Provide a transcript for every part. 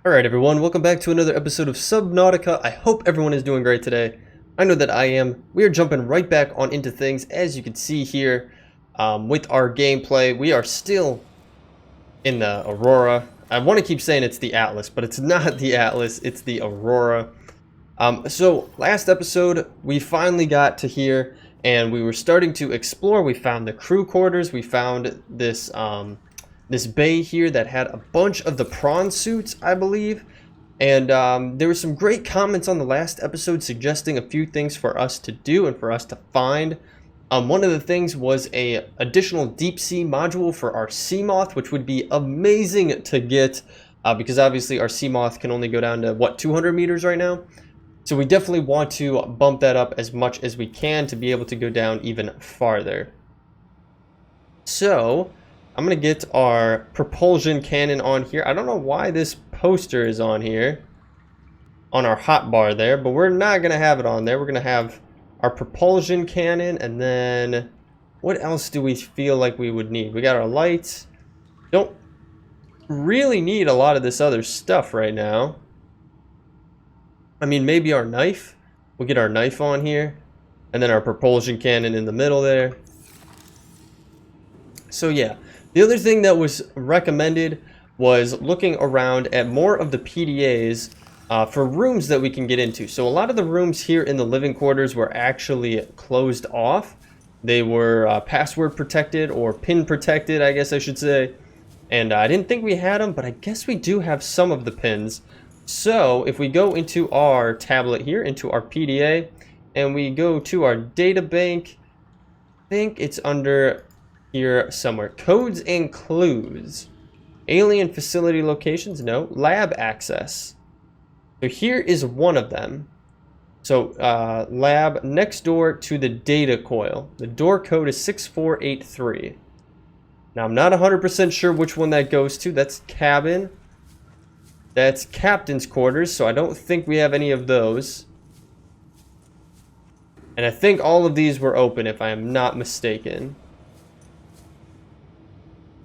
Alright everyone, welcome back to another episode of Subnautica. I hope everyone is doing great today. I know that I am. We are jumping right back on into things, as you can see here with our gameplay. We are still in the Aurora. I want to keep saying it's the Atlas, but it's not the Atlas, it's the Aurora. So last episode we finally got to here and we were starting to explore. We found the crew quarters, we found this this bay here that had a bunch of the prawn suits, I believe. And there were some great comments on the last episode suggesting a few things for us to do and for us to find. One of the things was a additional deep sea module for our Seamoth, which would be amazing to get because obviously our Seamoth can only go down to, what, 200 meters right now? So we definitely want to bump that up as much as we can to be able to go down even farther. So I'm going to get our Repulsion Cannon on here. I don't know why this poster is on here, on our hotbar there, but we're not going to have it on there. We're going to have our Repulsion Cannon, and then what else do we feel like we would need? We got our lights. Don't really need a lot of this other stuff right now. I mean, maybe our knife. We'll get our knife on here, and then our Repulsion Cannon in the middle there. So yeah. The other thing that was recommended was looking around at more of the PDAs for rooms that we can get into. So a lot of the rooms here in the living quarters were actually closed off. They were password protected or pin protected, I guess I should say. And I didn't think we had them, but I guess we do have some of the pins. So if we go into our tablet here, into our PDA, and we go to our data bank, I think it's under here somewhere. Codes and clues. Alien facility locations, no. Lab access. So here is one of them. So lab next door to the data coil. The door code is 6483. Now I'm not 100% sure which one that goes to. That's cabin. That's captain's quarters, so I don't think we have any of those. And I think all of these were open if I am not mistaken.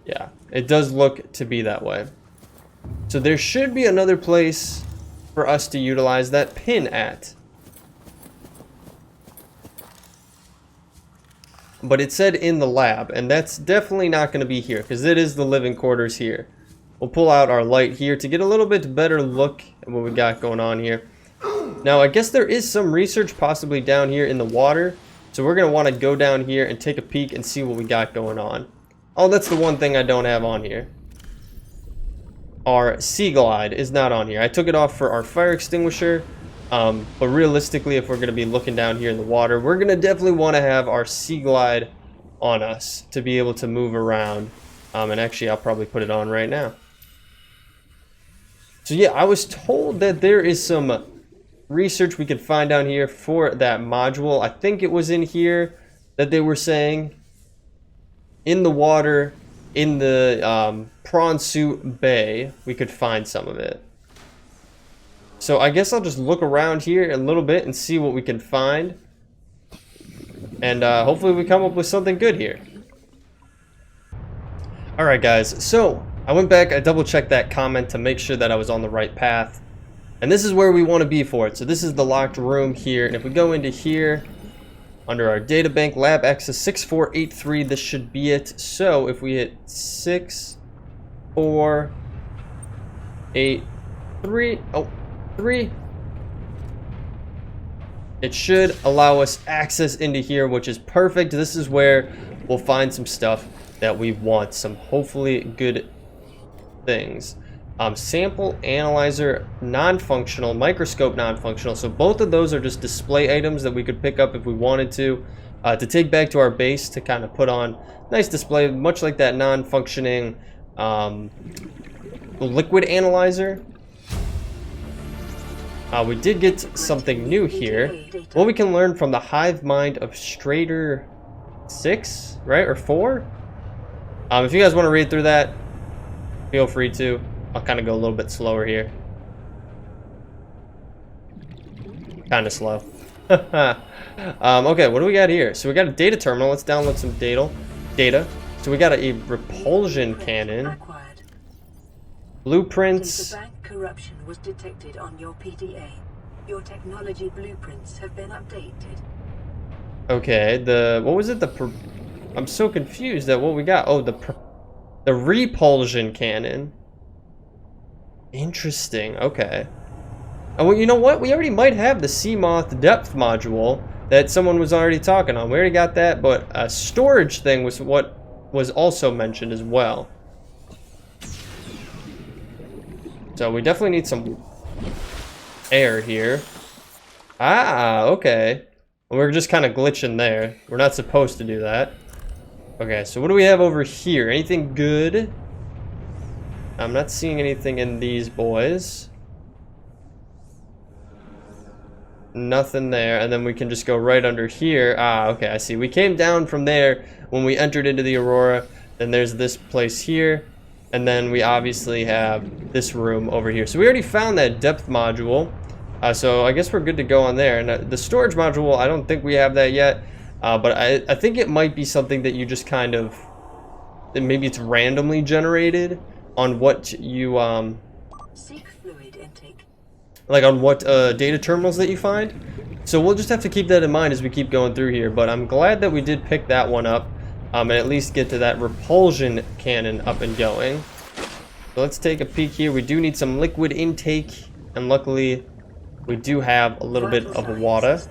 Yeah, it does look to be that way. So there should be another place for us to utilize that pin at. But it said in the lab, and that's definitely not going to be here because it is the living quarters here. We'll pull out our light here to get a little bit better look at what we got going on here. Now, I guess there is some research possibly down here in the water. So we're going to want to go down here and take a peek and see what we got going on. Oh, that's the one thing I don't have on here. Our Sea Glide is not on here. I took it off for our fire extinguisher. But realistically, if we're going to be looking down here in the water, we're going to definitely want to have our Sea Glide on us to be able to move around. And actually, I'll probably put it on right now. So yeah, I was told that there is some research we could find down here for that module. I think it was in here that they were saying in the water, in the prawn suit bay, we could find some of it. So I guess I'll just look around here a little bit and see what we can find. And hopefully we come up with something good here. Alright guys, so I went back, I double checked that comment to make sure that I was on the right path. And this is where we want to be for it. So this is the locked room here. And if we go into here, under our data bank, lab access 6483, this should be it. So if we hit 6483, oh, 3, it should allow us access into here, which is perfect. This is where we'll find some stuff that we want, some hopefully good things. Sample analyzer non-functional, microscope non-functional. So both of those are just display items that we could pick up if we wanted to take back to our base to kind of put on nice display, much like that non-functioning liquid analyzer. We did get something new here. What we can learn from the hive mind of Strader 6, right, or 4. If you guys want to read through that, feel free to. I'll kind of go a little bit slower here. Kind of slow. Okay, what do we got here? So we got a data terminal. Let's download some data. So we got a repulsion cannon. Blueprints. Data bank corruption was detected on your PDA. Your technology blueprints have been updated. Okay, what was it? I'm so confused at what we got. Oh, the Repulsion Cannon. Interesting. Okay. Oh, well, you know what? We already might have the Seamoth depth module that someone was already talking on. We already got that, but a storage thing was what was also mentioned as well. So we definitely need some air here. Ah, okay. We're just kind of glitching there. We're not supposed to do that. Okay, so what do we have over here? Anything good? I'm not seeing anything in these boys. Nothing there, and then we can just go right under here. Ah, okay, I see. We came down from there when we entered into the Aurora. Then there's this place here. And then we obviously have this room over here. So we already found that depth module. So I guess we're good to go on there. And the storage module, I don't think we have that yet. But I think it might be something that you just kind of... Maybe it's randomly generated on what you... Seek fluid intake. Like on what data terminals that you find. So we'll just have to keep that in mind as we keep going through here. But I'm glad that we did pick that one up. And at least get to that repulsion cannon up and going. So let's take a peek here. We do need some liquid intake, and luckily we do have a little bit of water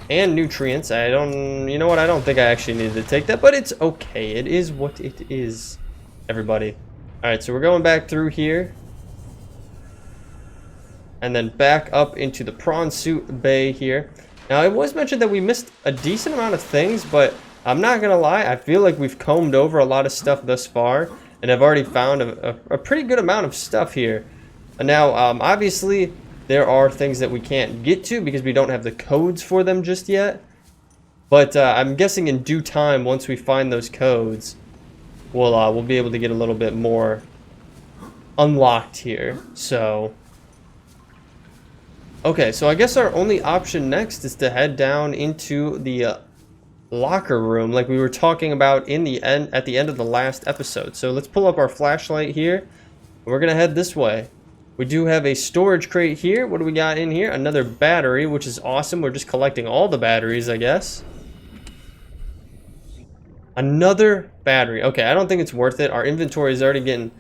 and nutrients. You know what? I don't think I actually needed to take that, but it's okay. It is what it is, everybody. All right, so we're going back through here, and then back up into the Prawn Suit Bay here. Now, it was mentioned that we missed a decent amount of things, but I'm not gonna lie, I feel like we've combed over a lot of stuff thus far, and I've already found a pretty good amount of stuff here. And now, obviously, there are things that we can't get to because we don't have the codes for them just yet. But I'm guessing in due time, once we find those codes, we'll be able to get a little bit more unlocked here. So, okay, so I guess our only option next is to head down into the locker room like we were talking about at the end of the last episode. So let's pull up our flashlight here. We're gonna head this way. We do have a storage crate here. What do we got in here? Another battery, which is awesome. We're just collecting all the batteries, I guess. Another battery. Okay, I don't think it's worth it. Our inventory is already getting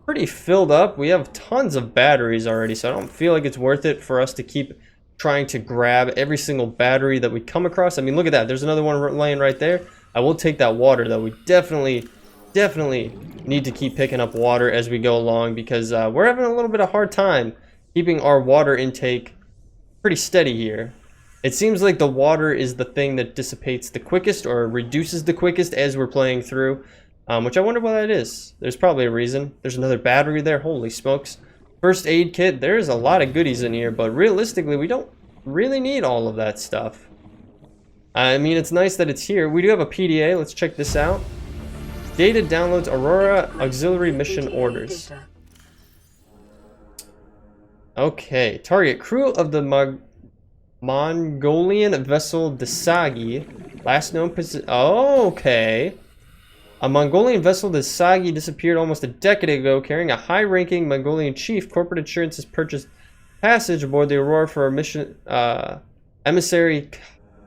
pretty filled up. We have tons of batteries already, so I don't feel like it's worth it for us to keep trying to grab every single battery that we come across. I mean, look at that. There's another one laying right there. I will take that water, though. We definitely need to keep picking up water as we go along because we're having a little bit of hard time keeping our water intake pretty steady here. It seems like the water is the thing that dissipates the quickest or reduces the quickest as we're playing through, which I wonder why that is. There's probably a reason. There's another battery there. Holy smokes. First aid kit. There's a lot of goodies in here, but realistically, we don't really need all of that stuff. I mean, it's nice that it's here. We do have a PDA. Let's check this out. Data downloads Aurora auxiliary mission orders. Okay. Target crew of the Mongolian vessel Dasagi. Last known position. Oh, okay. A Mongolian vessel, the Sagi, disappeared almost a decade ago, carrying a high-ranking Mongolian chief. Corporate Insurance has purchased passage aboard the Aurora for a mission. Emissary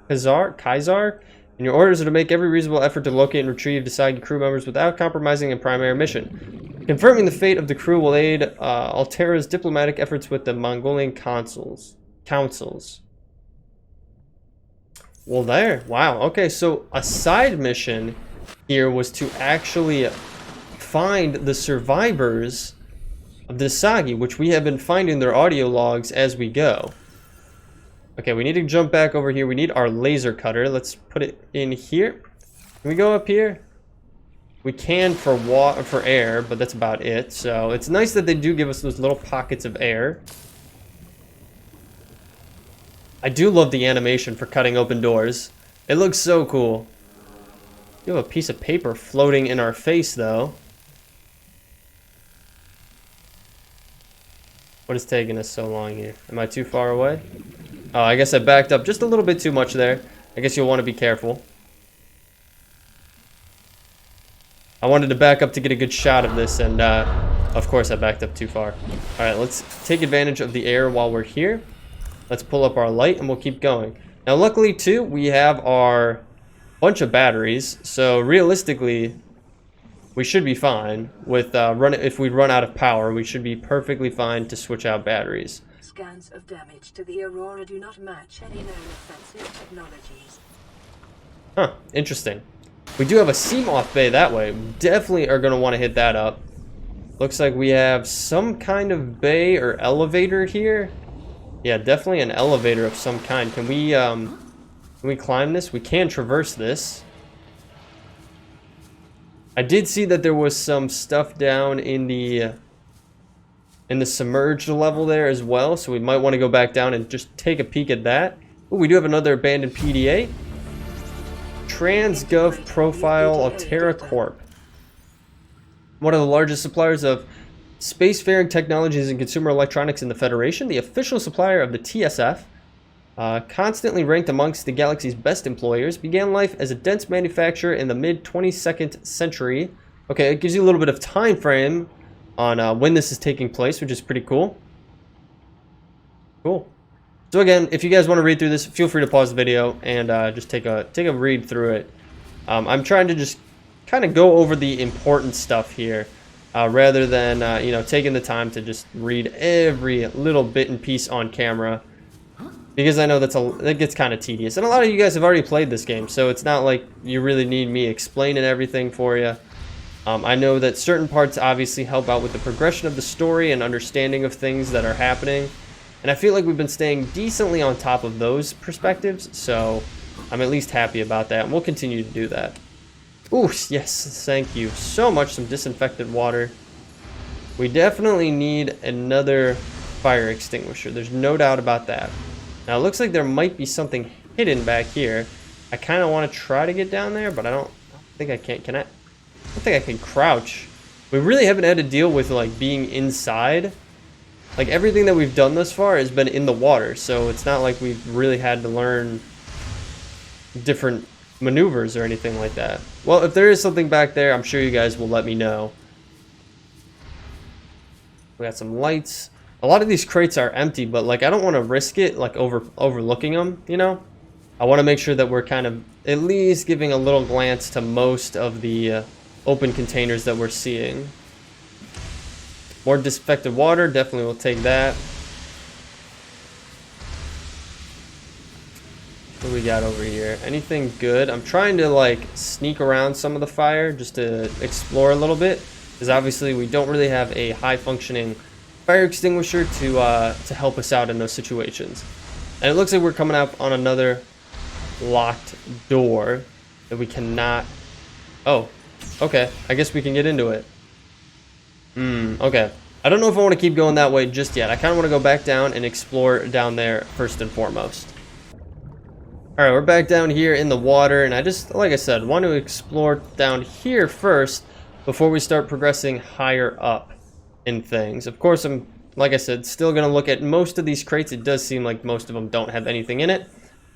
Kaisar, and your orders are to make every reasonable effort to locate and retrieve the Sagi crew members without compromising a primary mission. Confirming the fate of the crew will aid Altera's diplomatic efforts with the Mongolian councils. Well, there. Wow. Okay, so a side mission here was to actually find the survivors of the Sagi, which we have been finding their audio logs as we go. Okay, we need to jump back over here. We need our laser cutter. Let's put it in here. Can we go up here? We can for air, but that's about it. So it's nice that they do give us those little pockets of air. I do love the animation for cutting open doors. It looks so cool. You have a piece of paper floating in our face, though. What is taking us so long here? Am I too far away? Oh, I guess I backed up just a little bit too much there. I guess you'll want to be careful. I wanted to back up to get a good shot of this, and Of course, I backed up too far. All right, let's take advantage of the air while we're here. Let's pull up our light and we'll keep going. Now, luckily, too, we have our bunch of batteries. So, realistically, we should be fine with if we run out of power. We should be perfectly fine to switch out batteries. Scans of damage to the Aurora do not match any known offensive technologies. Huh, interesting. We do have a Seamoth Bay that way. We definitely are going to want to hit that up. Looks like we have some kind of bay or elevator here. Yeah, definitely an elevator of some kind. Can we climb this? We can traverse this. I did see that there was some stuff down in the submerged level there as well, so we might want to go back down and just take a peek at that. Ooh, we do have another abandoned PDA. TransGov Profile Altera Corp. One of the largest suppliers of spacefaring technologies and consumer electronics in the Federation, the official supplier of the TSF, constantly ranked amongst the galaxy's best employers, began life as a dense manufacturer in the mid-22nd century. Okay, it gives you a little bit of time frame on when this is taking place, which is pretty cool. Cool. So again, if you guys want to read through this, feel free to pause the video and just take a read through it. I'm trying to just kind of go over the important stuff here, rather than you know, taking the time to just read every little bit and piece on camera, because I know that gets kind of tedious. And a lot of you guys have already played this game, so it's not like you really need me explaining everything for you. I know that certain parts obviously help out with the progression of the story and understanding of things that are happening, and I feel like we've been staying decently on top of those perspectives, so I'm at least happy about that, and we'll continue to do that. Ooh, yes, thank you so much. Some disinfectant water. We definitely need another fire extinguisher. There's no doubt about that. Now, it looks like there might be something hidden back here. I kind of want to try to get down there, but I don't think I can. Can I? I don't think I can crouch. We really haven't had to deal with, like, being inside. Like, everything that we've done thus far has been in the water, so it's not like we've really had to learn different maneuvers or anything like that. Well, if there is something back there, I'm sure you guys will let me know. We got some lights. A lot of these crates are empty, but like, I don't want to risk it, like, overlooking them, you know? I want to make sure that we're kind of at least giving a little glance to most of the open containers that we're seeing. More disinfected water, definitely will take that. What do we got over here? Anything good? I'm trying to, like, sneak around some of the fire just to explore a little bit, because obviously we don't really have a high functioning fire extinguisher to help us out in those situations. And it looks like we're coming up on another locked door that we cannot... Oh, okay. I guess we can get into it. Okay. I don't know if I want to keep going that way just yet. I kind of want to go back down and explore down there first and foremost. Alright, we're back down here in the water, and I just, like I said, want to explore down here first before we start progressing higher up in things. Of course, I'm, like I said, still going to look at most of these crates. It does seem like most of them don't have anything in it.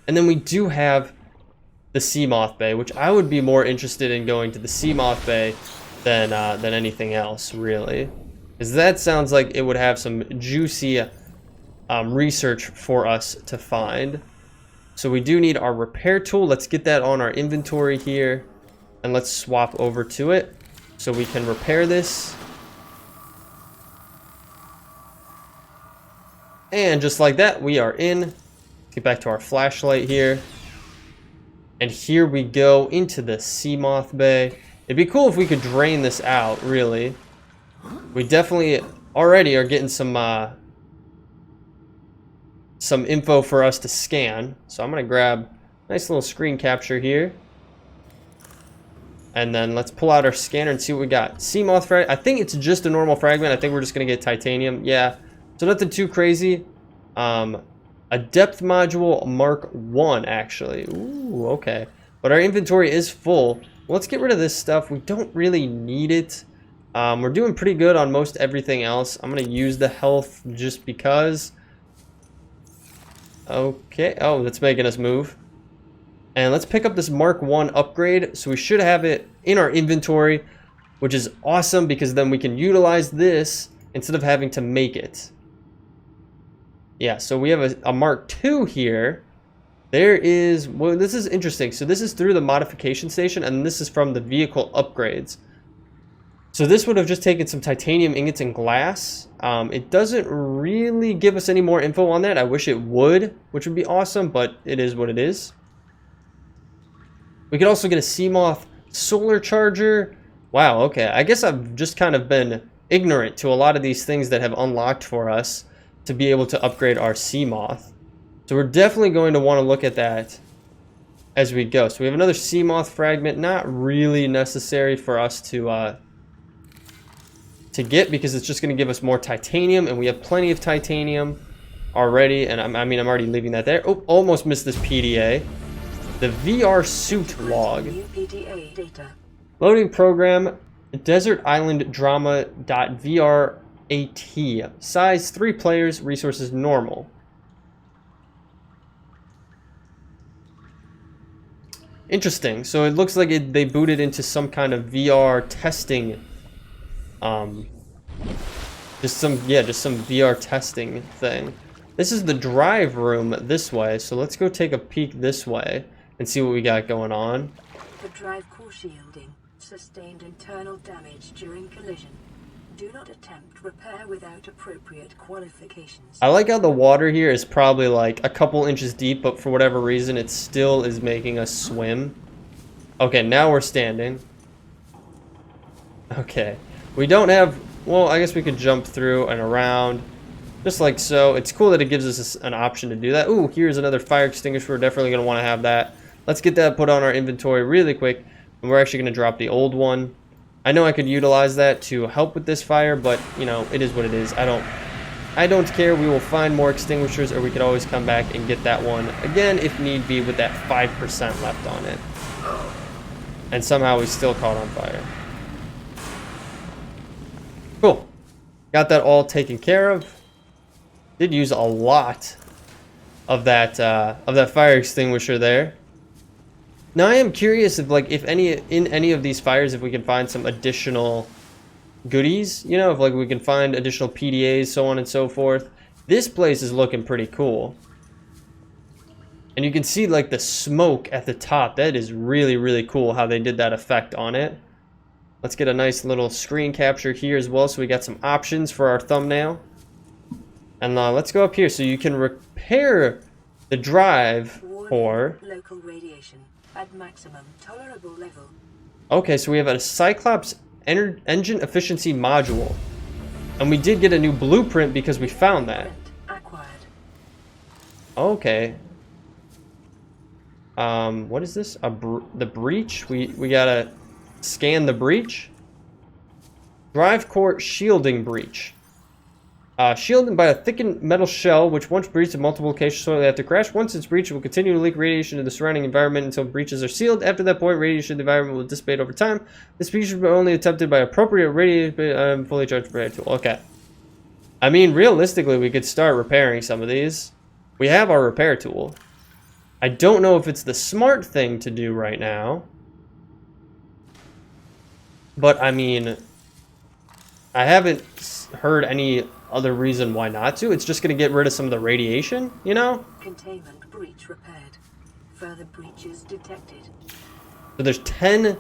And then we do have the Seamoth Bay, which I would be more interested in going to the Seamoth Bay than anything else, really. Because that sounds like it would have some juicy research for us to find. So we do need our repair tool. Let's get that on our inventory here, and let's swap over to it so we can repair this. And just like that, we are in. Let's get back to our flashlight here. And here we go into the Seamoth Bay. It'd be cool if we could drain this out, really. We definitely already are getting some info for us to scan. So I'm going to grab a nice little screen capture here. And then let's pull out our scanner and see what we got. Seamoth fragment. I think it's just a normal fragment. I think we're just going to get titanium. Yeah. So nothing too crazy. A depth module Mark 1, actually. Ooh, okay. But our inventory is full. Let's get rid of this stuff. We don't really need it. We're doing pretty good on most everything else. I'm going to use the health just because. Okay. Oh, that's making us move. And let's pick up this Mark 1 upgrade. So we should have it in our inventory which is awesome because then we can utilize this instead of having to make it. Yeah, so we have a Mark II here. There is, well, this is interesting. So this is through the modification station, and this is from the vehicle upgrades. So this would have just taken some titanium ingots and glass. It doesn't really give us any more info on that. I wish it would, which would be awesome, but it is what it is. We could also get a Seamoth solar charger. Wow, okay. I guess I've just kind of been ignorant to a lot of these things that have unlocked for us to be able to upgrade our Seamoth. So we're definitely going to want to look at that as we go. So we have another Seamoth fragment, not really necessary for us to get because it's just going to give us more titanium, and we have plenty of titanium already. And I mean, I'm already leaving that there. Oh, almost missed this PDA. The VR suit log. Loading program, Desert Island Drama.VRAT. Size 3 players, resources normal. Interesting. So it looks like they booted into some kind of VR testing. Just some VR testing thing. This is the drive room this way. So let's go take a peek this way and see what we got going on. The drive core shielding sustained internal damage during collision. Do not attempt repair without appropriate qualifications. I like how the water here is probably like a couple inches deep, but for whatever reason it still is making us swim. Okay, now we're standing. Okay. We don't have, well, I guess we could jump through and around just like so. It's cool that it gives us an option to do that. Ooh, here's another fire extinguisher. We're definitely going to want to have that. Let's get that put on our inventory really quick, and we're actually going to drop the old one. I know I could utilize that to help with this fire, but you know, it is what it is. I don't care. We will find more extinguishers, or we could always come back and get that one again if need be with that 5% left on it. And somehow we still caught on fire. Cool. Got that all taken care of. Did use a lot of that fire extinguisher there. Now I am curious if in any of these fires, if we can find some additional goodies, you know, if like we can find additional PDAs, so on and so forth. This place is looking pretty cool. And you can see like the smoke at the top. That is really, really cool how they did that effect on it. Let's get a nice little screen capture here as well, so we got some options for our thumbnail. And let's go up here so you can repair the drive for local radiation at maximum tolerable level. Okay, so we have a Cyclops engine efficiency module. And we did get a new blueprint because we found that. Acquired. Okay. What is this? The breach? We gotta scan the breach. Drive core shielding breach. Shielded by a thickened metal shell, which once breached in multiple locations shortly after crash. Once it's breached, it will continue to leak radiation to the surrounding environment until breaches are sealed. After that point, radiation in the environment will dissipate over time. This breach should be only attempted by appropriate radiation fully charged repair tool. Okay. I mean, realistically, we could start repairing some of these. We have our repair tool. I don't know if it's the smart thing to do right now. But, I mean, I haven't heard any other reason why not to. It's just going to get rid of some of the radiation, you know? Containment breach repaired. Further breaches detected. So there's 10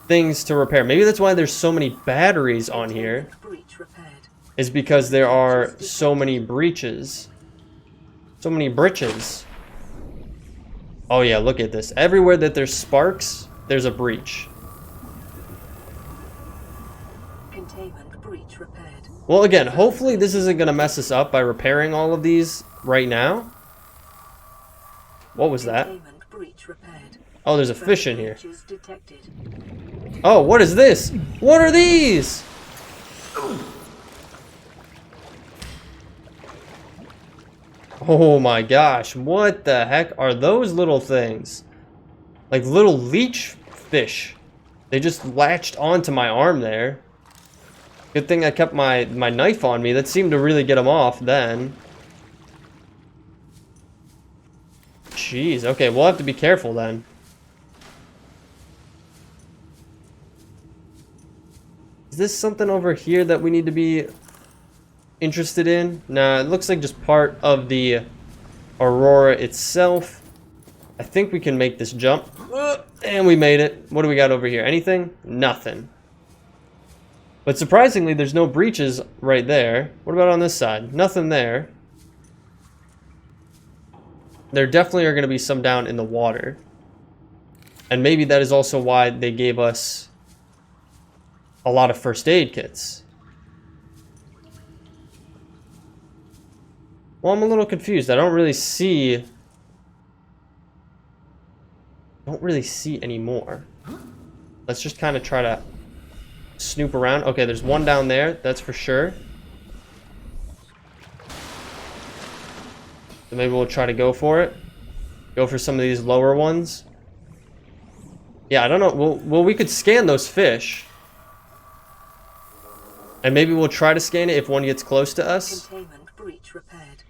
things to repair. Maybe that's why there's so many batteries on here. Breach repaired. Is because there are so many breaches. So many breaches. Oh yeah, look at this. Everywhere that there's sparks, there's a breach. Containment breach repaired. Well, again, hopefully this isn't going to mess us up by repairing all of these right now. What was that? Containment breach repaired. Oh, there's a fish in here. Breaches detected. Oh, what is this? What are these? Oh my gosh, what the heck are those little things? Like little leech fish. They just latched onto my arm there. Good thing I kept my knife on me. That seemed to really get them off then. Jeez, okay, we'll have to be careful then. Is this something over here that we need to be interested in? Nah, it looks like just part of the Aurora itself. I think we can make this jump. And we made it. What do we got over here? Anything? Nothing. But surprisingly, there's no breaches right there. What about on this side? Nothing there. There definitely are going to be some down in the water. And maybe that is also why they gave us a lot of first aid kits. Well, I'm a little confused. I don't really see any more. Let's just kind of try to snoop around. Okay, there's one down there, that's for sure. So maybe we'll try to go for it. Go for some of these lower ones. Yeah, I don't know. Well, we could scan those fish. And maybe we'll try to scan it if one gets close to us. Containment breach repaired.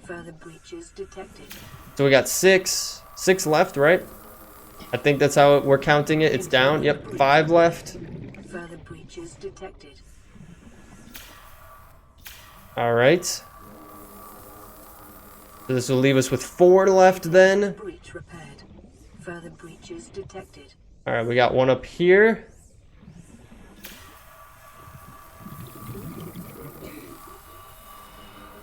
Further breaches detected. So we got six left, right? I think that's how we're counting it. It's down. Yep, 5 left. Further breaches detected. All right. So this will leave us with 4 left then. Breach repaired. Further breaches detected. All right, we got one up here.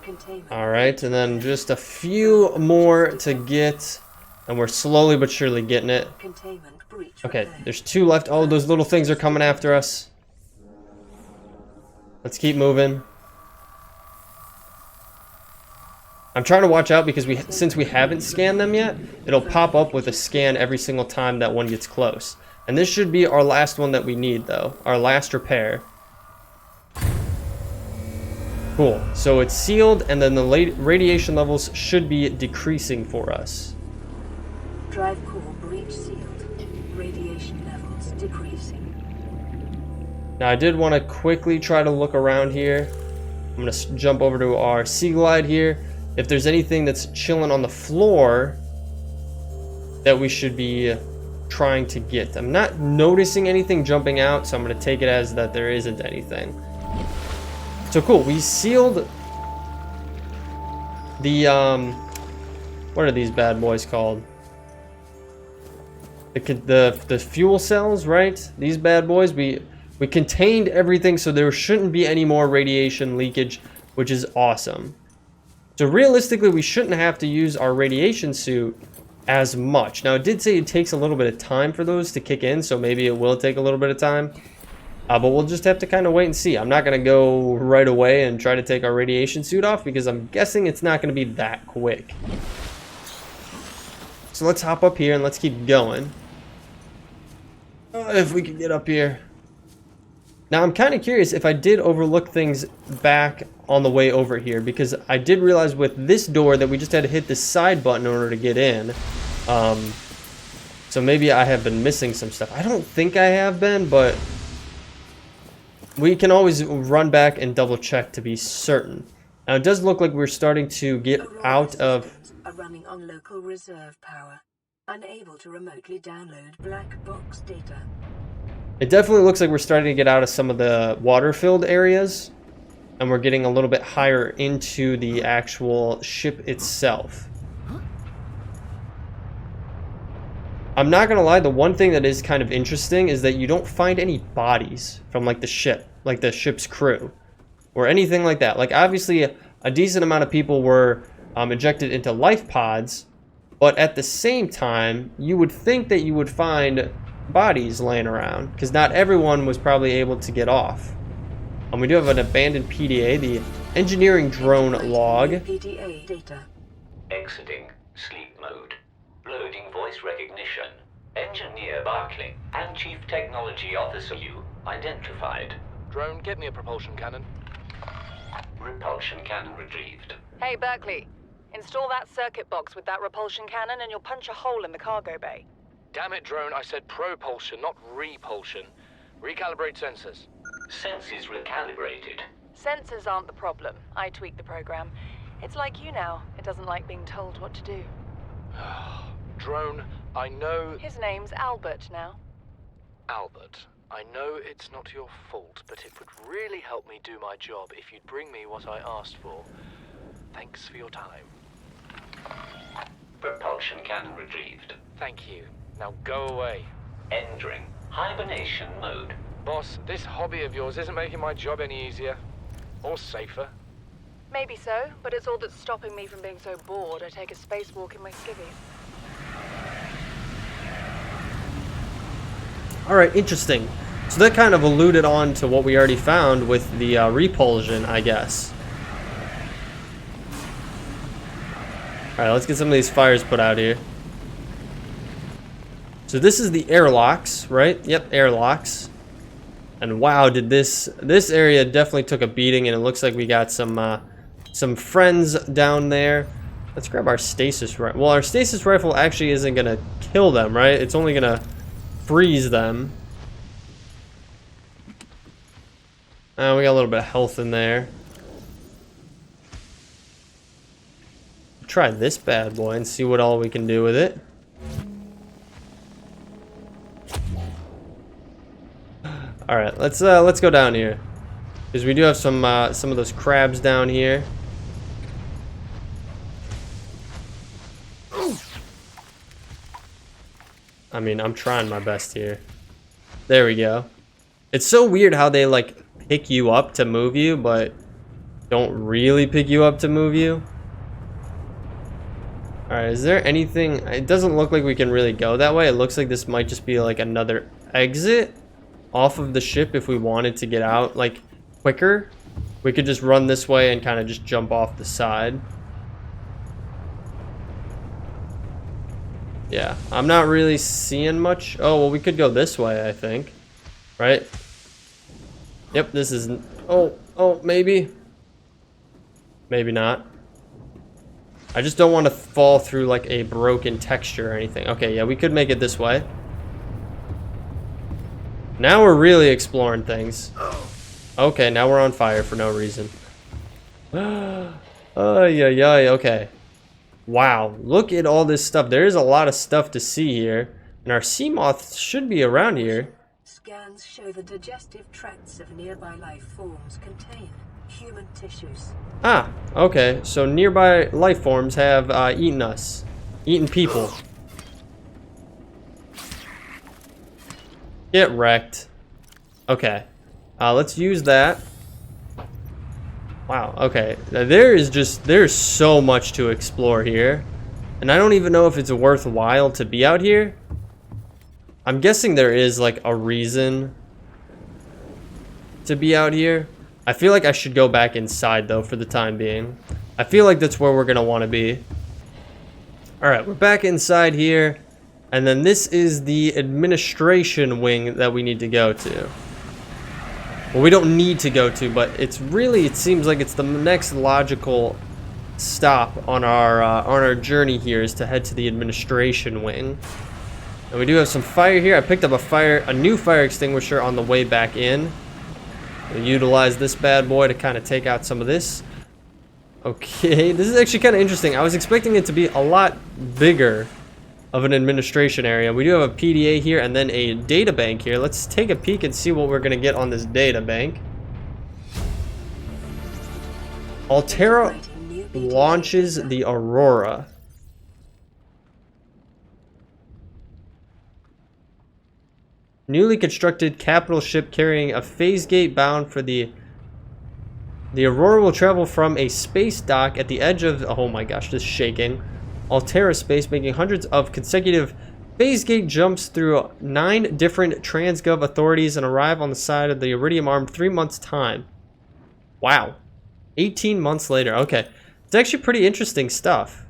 Containment. All right, and then just a few more to get. And we're slowly but surely getting it. Containment breach Okay, repaired. there's 2 left. Oh, those little things are coming after us. Let's keep moving. I'm trying to watch out because since we haven't scanned them yet, it'll pop up with a scan every single time that one gets close. And this should be our last one that we need, though. Our last repair. Cool. So it's sealed, and then the radiation levels should be decreasing for us. Drive core breach sealed. Radiation levels decreasing. Now I did want to quickly try to look around here. I'm going to jump over to our Sea Glide here. If there's anything that's chilling on the floor that we should be trying to get. I'm not noticing anything jumping out, so I'm going to take it as that there isn't anything. So cool, we sealed the, what are these bad boys called? The fuel cells, right? These bad boys, we contained everything, so there shouldn't be any more radiation leakage, which is awesome. So realistically, we shouldn't have to use our radiation suit as much. Now, it did say it takes a little bit of time for those to kick in, so maybe it will take a little bit of time. But we'll just have to kind of wait and see. I'm not going to go right away and try to take our radiation suit off because I'm guessing it's not going to be that quick. So let's hop up here and let's keep going. If we can get up here. Now I'm kind of curious if I did overlook things back on the way over here, because I did realize with this door that we just had to hit the side button in order to get in. So maybe I have been missing some stuff. I don't think I have been, but we can always run back and double check to be certain. Now it does look like we're starting to get out of... Are running on local reserve power. Unable to remotely download black box data. It definitely looks like we're starting to get out of some of the water-filled areas, and we're getting a little bit higher into the actual ship itself. I'm not gonna lie, the one thing that is kind of interesting is that you don't find any bodies from like the ship, like the ship's crew, or anything like that. Like obviously a decent amount of people were ejected into life pods, but at the same time, you would think that you would find bodies laying around, because not everyone was probably able to get off. We do have an abandoned PDA, the engineering drone log. PDA data. Exiting sleep mode. Loading voice recognition. Engineer Barclay and Chief Technology Officer you identified. Drone, get me a propulsion cannon. Repulsion cannon retrieved. Hey, Berkeley. Install that circuit box with that repulsion cannon and you'll punch a hole in the cargo bay. Damn it, Drone, I said propulsion, not repulsion. Recalibrate sensors. Senses recalibrated. Sensors aren't the problem. I tweak the program. It's like you now. It doesn't like being told what to do. Drone, I know... His name's Albert now. Albert. I know it's not your fault, but it would really help me do my job if you'd bring me what I asked for. Thanks for your time. Repulsion cannon retrieved. Thank you. Now go away. Entering hibernation mode. Boss, this hobby of yours isn't making my job any easier. Or safer. Maybe so, but it's all that's stopping me from being so bored I take a spacewalk in my skivvies. Alright, interesting. So that kind of alluded on to what we already found with the repulsion, I guess. Alright, let's get some of these fires put out here. So this is the airlocks, right? Yep, airlocks. And wow, did this area definitely took a beating, and it looks like we got some friends down there. Let's grab our stasis rifle. Well, our stasis rifle actually isn't gonna kill them, right? It's only gonna freeze them. We got a little bit of health in there. Try this bad boy and see what all we can do with it. All right, let's go down here, because we do have some of those crabs down here. I mean, I'm trying my best here. There we go. It's so weird how they like pick you up to move you, but don't really pick you up to move you. Alright, is there anything? It doesn't look like we can really go that way. It looks like this might just be like another exit off of the ship if we wanted to get out like quicker. We could just run this way and kind of just jump off the side. Yeah, I'm not really seeing much. Oh, well, we could go this way, I think. Right? Yep, this is... Oh, maybe. Maybe not. I just don't want to fall through like a broken texture or anything. Okay, yeah, we could make it this way. Now we're really exploring things. Okay, now we're on fire for no reason. Oh, yeah, okay. Wow, look at all this stuff. There is a lot of stuff to see here. And our Seamoth should be around here. Scans show the digestive tracts of nearby life forms contain human tissues. Ah, okay. So nearby life forms have eaten us. Eaten people. Get wrecked. Okay. Let's use that. Wow, okay. There's so much to explore here. And I don't even know if it's worthwhile to be out here. I'm guessing there is like a reason to be out here. I feel like I should go back inside though for the time being. I feel like that's where we're gonna want to be. Alright, we're back inside here. And then this is the administration wing that we need to go to. Well, we don't need to go to, but it seems like it's the next logical stop on our journey here is to head to the administration wing. And we do have some fire here. I picked up a new fire extinguisher on the way back in. We'll utilize this bad boy to kind of take out some of this. Okay, this is actually kind of interesting. I was expecting it to be a lot bigger of an administration area. We do have a PDA here and then a data bank here. Let's take a peek and see what we're going to get on this data bank. Altera launches the Aurora. Newly constructed capital ship carrying a phase gate bound for the Aurora will travel from a space dock at the edge of, oh my gosh, this is shaking, Altera space, making hundreds of consecutive phase gate jumps through 9 different Transgov authorities and arrive on the side of the Iridium Arm 3 months' time. Wow. 18 months later. Okay. It's actually pretty interesting stuff.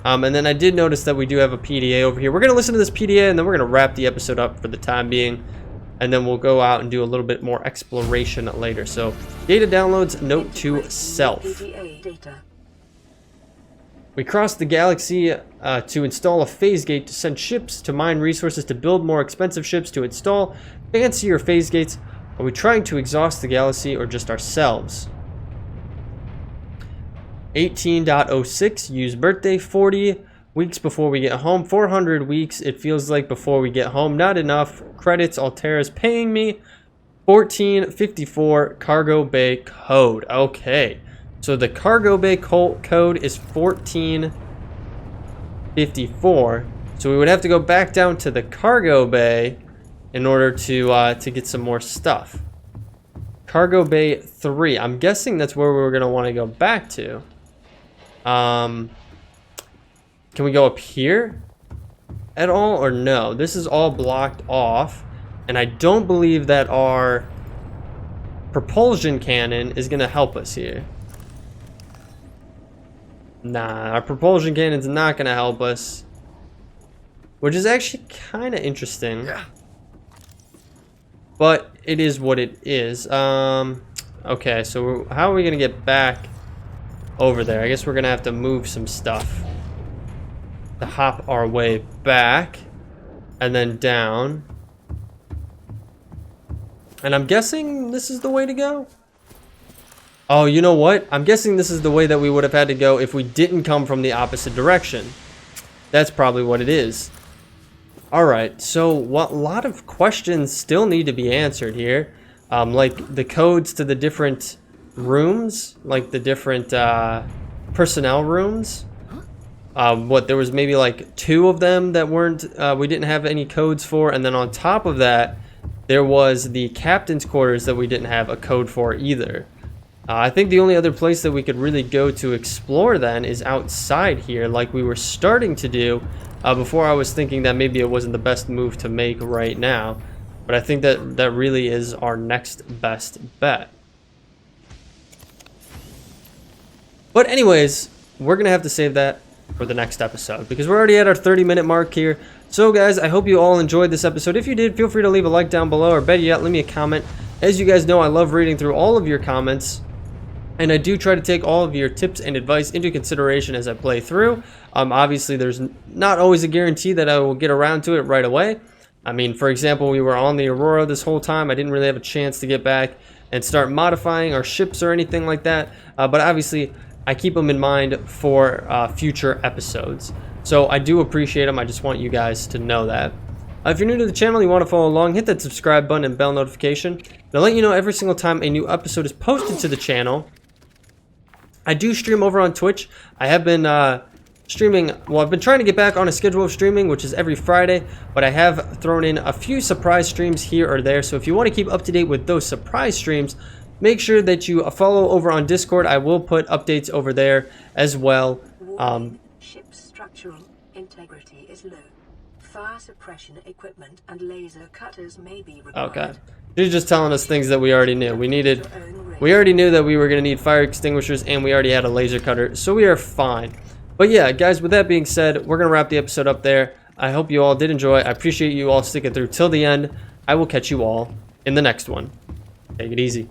And then I did notice that we do have a PDA over here. We're going to listen to this PDA and then we're going to wrap the episode up for the time being. And then we'll go out and do a little bit more exploration later. So, data downloads, note to self. We crossed the galaxy to install a phase gate to send ships, to mine resources, to build more expensive ships, to install fancier phase gates. Are we trying to exhaust the galaxy or just ourselves? 18.06, use birthday 40. weeks before we get home. 400 weeks, it feels like, before we get home. Not enough. Credits. Altera's paying me 1454 cargo bay code. Okay. So the cargo bay code is 1454. So we would have to go back down to the cargo bay in order to get some more stuff. Cargo bay 3. I'm guessing that's where we're gonna want to go back to. Can we go up here at all or no? This is all blocked off, and I don't believe that our propulsion cannon is gonna help us here. Nah, our propulsion cannon's not gonna help us, which is actually kind of interesting. Yeah. But it is what it is. Okay, so how are we gonna get back over there? I guess we're gonna have to move some stuff to hop our way back and then down. And I'm guessing this is the way to go. Oh, you know what? I'm guessing this is the way that we would have had to go if we didn't come from the opposite direction. That's probably what it is. Alright, so a lot of questions still need to be answered here. Like the codes to the different rooms, like the different personnel rooms. There was maybe like 2 of them that weren't, we didn't have any codes for, and then on top of that, there was the captain's quarters that we didn't have a code for either. I think the only other place that we could really go to explore then is outside here, like we were starting to do before. I was thinking that maybe it wasn't the best move to make right now, but I think that really is our next best bet. But anyways, we're gonna have to save that for the next episode because we're already at our 30-minute mark here. So guys, I hope you all enjoyed this episode. If you did, feel free to leave a like down below, or better yet, leave me a comment. As you guys know, I love reading through all of your comments, and I do try to take all of your tips and advice into consideration as I play through. Obviously, there's not always a guarantee that I will get around to it right away. I mean, for example, we were on the Aurora this whole time. I didn't really have a chance to get back and start modifying our ships or anything like that. But obviously, I keep them in mind for future episodes. So I do appreciate them. I just want you guys to know that. If you're new to the channel, you want to follow along, hit that subscribe button and bell notification. They'll let you know every single time a new episode is posted to the channel. I do stream over on Twitch. I have been streaming, well, I've been trying to get back on a schedule of streaming, which is every Friday, but I have thrown in a few surprise streams here or there. So if you want to keep up to date with those surprise streams, make sure that you follow over on Discord. I will put updates over there as well. Ship's structural integrity is low. Fire suppression equipment and laser cutters may be required. Okay. She's just telling us things that we already knew. We already knew that we were going to need fire extinguishers, and we already had a laser cutter, so we are fine. But yeah, guys, with that being said, we're going to wrap the episode up there. I hope you all did enjoy. I appreciate you all sticking through till the end. I will catch you all in the next one. Take it easy.